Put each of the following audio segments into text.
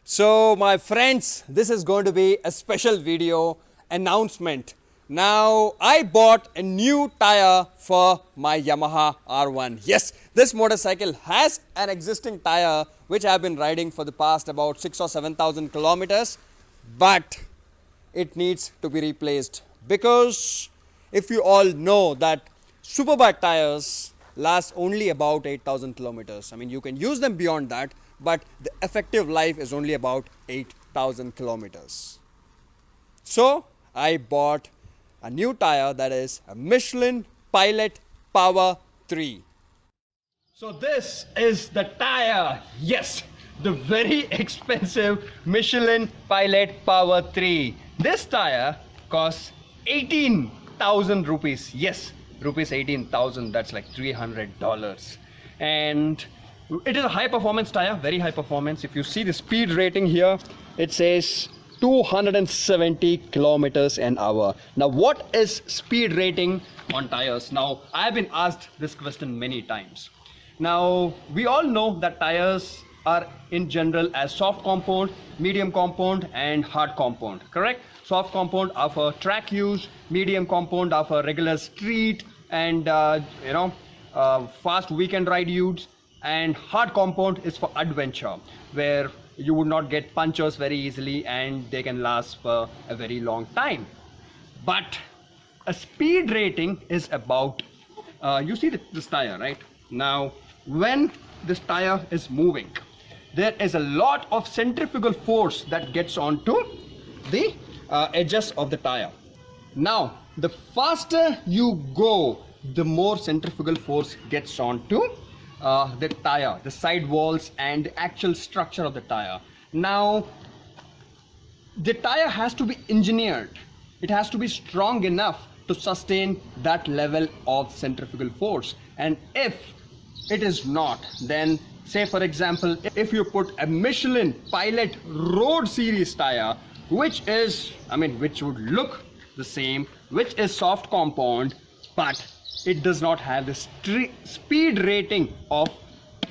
So my friends, this is going to be a special video announcement. Now I bought a new tire for my Yamaha R1. Yes, this motorcycle has an existing tire which I have been riding for the past about 6 or 7,000 kilometers, but it needs to be replaced because if you all know that superbike tires last only about 8,000 kilometers. I mean, you can use them beyond that, but the effective life is only about 8,000 kilometers. So I bought a new tire, that is a Michelin Pilot Power 3. So this is the tire. Yes, the very expensive Michelin Pilot Power 3. This tire costs 18,000 rupees. Yes, rupees 18,000. That's like $300. And it is a high performance tire, very high performance. If you see the speed rating here, it says 270 kilometers an hour. Now, what is speed rating on tires? Now, I have been asked this question many times. Now, we all know that tires are in general as soft compound, medium compound and hard compound, correct? Soft compound are for track use, medium compound are for regular street and fast weekend ride use, and hard compound is for adventure, where you would not get punctures very easily and they can last for a very long time. But a speed rating is about, you see this tire, right? Now, when this tire is moving, there is a lot of centrifugal force that gets onto the edges of the tire. Now, the faster you go, the more centrifugal force gets onto the tire, the side walls and the actual structure of the tire. Now, the tire has to be engineered. It has to be strong enough to sustain that level of centrifugal force. And if it is not, then say for example, if you put a Michelin Pilot Road Series tire, which would look the same, which is soft compound, but it does not have the speed rating of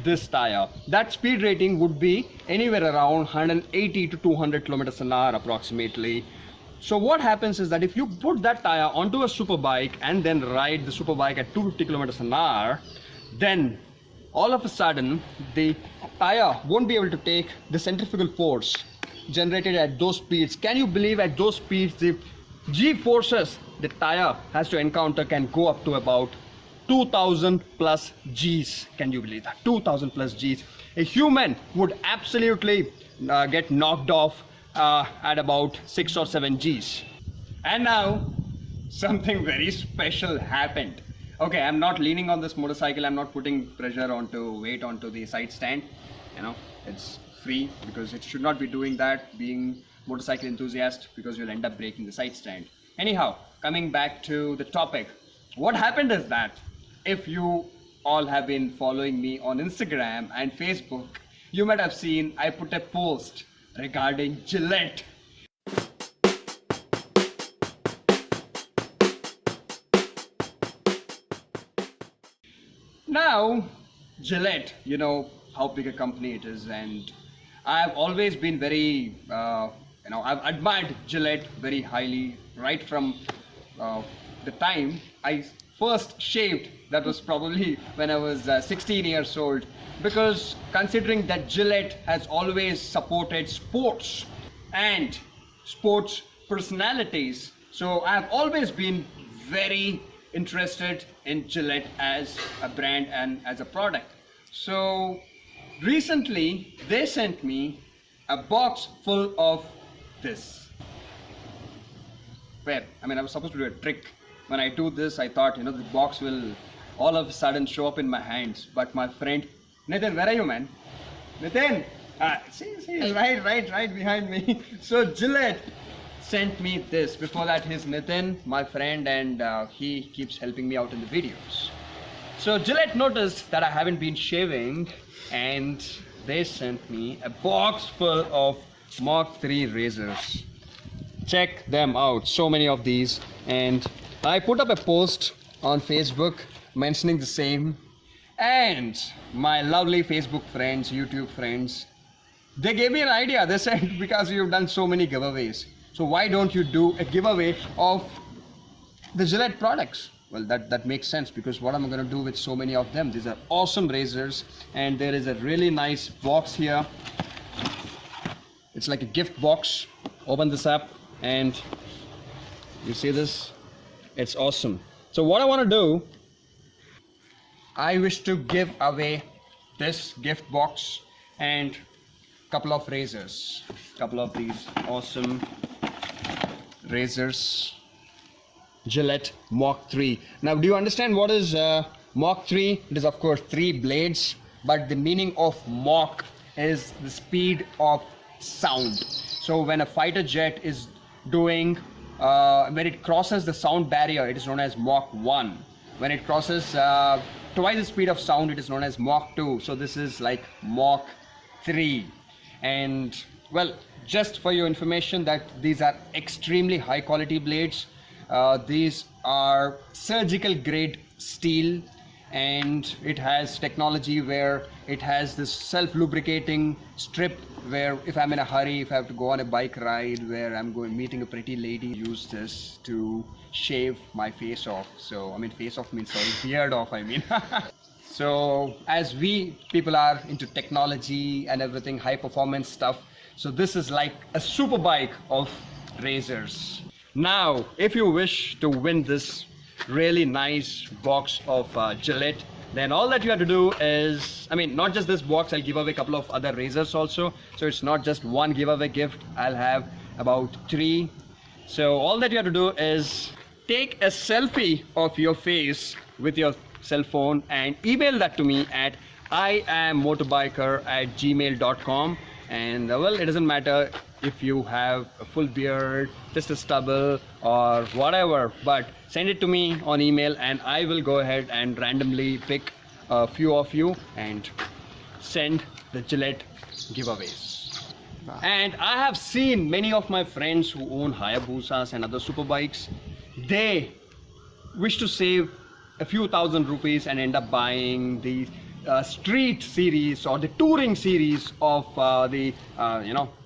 this tire. That speed rating would be anywhere around 180 to 200 kilometers an hour approximately. So what happens is that if you put that tire onto a superbike and then ride the superbike at 250 kilometers an hour, then all of a sudden the tire won't be able to take the centrifugal force generated at those speeds. Can you believe at those speeds the G forces the tire has to encounter can go up to about 2,000 plus G's. Can you believe that? 2,000 plus G's. A human would absolutely get knocked off at about 6 or 7 G's. And now something very special happened. Okay, I'm not leaning on this motorcycle. I'm not putting pressure weight onto the side stand. It's free because it should not be doing that, being motorcycle enthusiast, because you'll end up breaking the side stand. Anyhow, coming back to the topic, what happened is that if you all have been following me on Instagram and Facebook, you might have seen I put a post regarding Gillette. Now, Gillette, you know how big a company it is, and I've always been very, I've admired Gillette very highly right from the time I first shaved. That was probably when I was 16 years old, because considering that Gillette has always supported sports and sports personalities, so I've always been very interested in Gillette as a brand and as a product. So recently they sent me a box full of this. I was supposed to do a trick. When I do this, I thought, the box will all of a sudden show up in my hands. But my friend, Nitin, where are you, man? Nitin! See, he's right behind me. So Gillette sent me this. Before that, he's Nitin, my friend, and he keeps helping me out in the videos. So Gillette noticed that I haven't been shaving, and they sent me a box full of Mark III razors. Check them out, so many of these. And I put up a post on Facebook mentioning the same, and my lovely Facebook friends, YouTube friends, they gave me an idea. They said, because you've done so many giveaways, so why don't you do a giveaway of the Gillette products? Well, that makes sense, because what am I going to do with so many of them? These are awesome razors, and there is a really nice box here. It's like a gift box. Open this up and you see this. It's awesome. So what I want to do, I wish to give away this gift box and couple of razors, couple of these awesome razors, Gillette Mach 3. Now, do you understand what is Mach 3? It is of course 3 blades, but the meaning of Mach is the speed of sound. So when a fighter jet is doing, when it crosses the sound barrier, it is known as Mach 1. When it crosses twice the speed of sound, it is known as Mach 2. So this is like Mach 3. And well, just for your information, that these are extremely high quality blades. These are surgical grade steel, and it has technology where it has this self lubricating strip, where if I'm in a hurry, if I have to go on a bike ride where I'm going meeting a pretty lady, use this to shave my face off. So I mean, face off means sorry, beard off I mean. So as we people are into technology and everything, high performance stuff, so this is like a super bike of razors. Now, if you wish to win this really nice box of Gillette, then all that you have to do is, I mean, not just this box, I'll give away a couple of other razors also. So it's not just one giveaway gift, I'll have about 3. So all that you have to do is take a selfie of your face with your cell phone and email that to me at iammotorbiker@gmail.com. And well, it doesn't matter if you have a full beard, just a stubble or whatever, but send it to me on email and I will go ahead and randomly pick a few of you and send the Gillette giveaways. Wow. And I have seen many of my friends who own Hayabusas and other super bikes, they wish to save a few thousand rupees and end up buying the street series or the touring series of the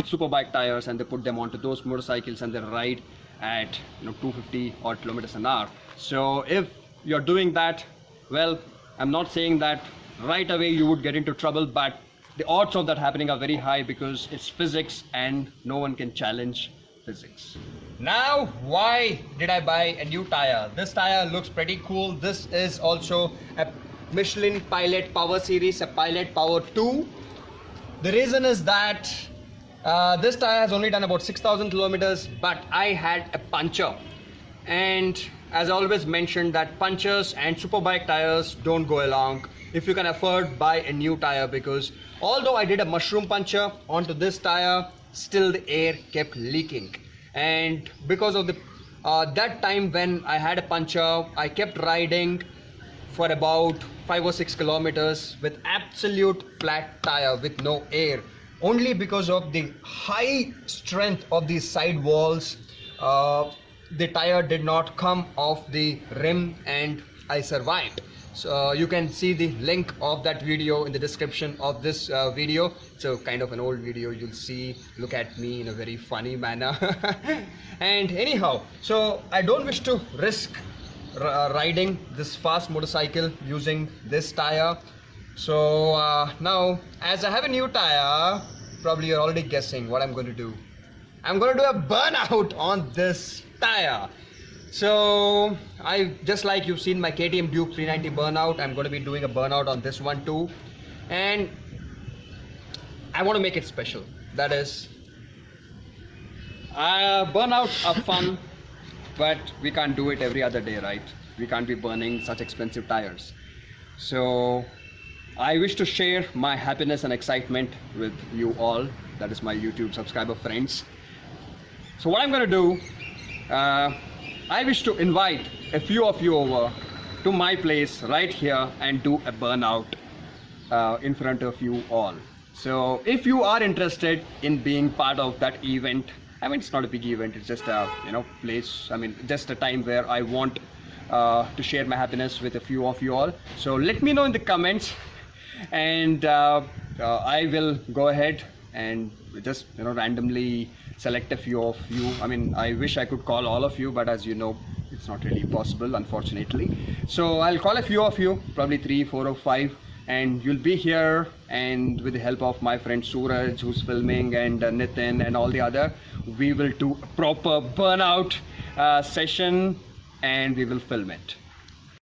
superbike tires, and they put them onto those motorcycles and they ride at 250 odd kilometers an hour. So if you're doing that, well, I'm not saying that right away you would get into trouble, but the odds of that happening are very high because it's physics and no one can challenge physics. Now, why did I buy a new tire? This tire looks pretty cool. This is also a Michelin Pilot Power Series, a Pilot Power 2. The reason is that this tire has only done about 6,000 kilometers, but I had a puncture. And as I always mentioned, that punctures and superbike tires don't go along. If you can afford, buy a new tire, because although I did a mushroom puncture onto this tire, still the air kept leaking. And because of the that time when I had a puncture, I kept riding for about 5 or 6 kilometers with absolute flat tire with no air, only because of the high strength of these side walls. The tire did not come off the rim and I survived. So you can see the link of that video in the description of this video. So kind of an old video, you'll see, look at me in a very funny manner. And anyhow, so I don't wish to risk riding this fast motorcycle using this tire. So now, as I have a new tire, probably you're already guessing what I'm going to do. I'm going to do a burnout on this tire. So I, just like you've seen my KTM Duke 390 burnout, I'm going to be doing a burnout on this one too, and I want to make it special. That is, burnouts are fun, but we can't do it every other day, right? We can't be burning such expensive tires. So I wish to share my happiness and excitement with you all, that is my YouTube subscriber friends. So what I'm going to do, I wish to invite a few of you over to my place right here and do a burnout in front of you all. So if you are interested in being part of that event, I mean, it's not a big event, it's just a place, I mean, just a time where I want to share my happiness with a few of you all. So let me know in the comments, and I will go ahead and just randomly select a few of you. I mean, I wish I could call all of you, but as you know, it's not really possible, unfortunately. So I'll call a few of you, probably 3, 4 or 5, and you'll be here, and with the help of my friend Suraj, who's filming, and Nitin and all the other, we will do a proper burnout session, and we will film it.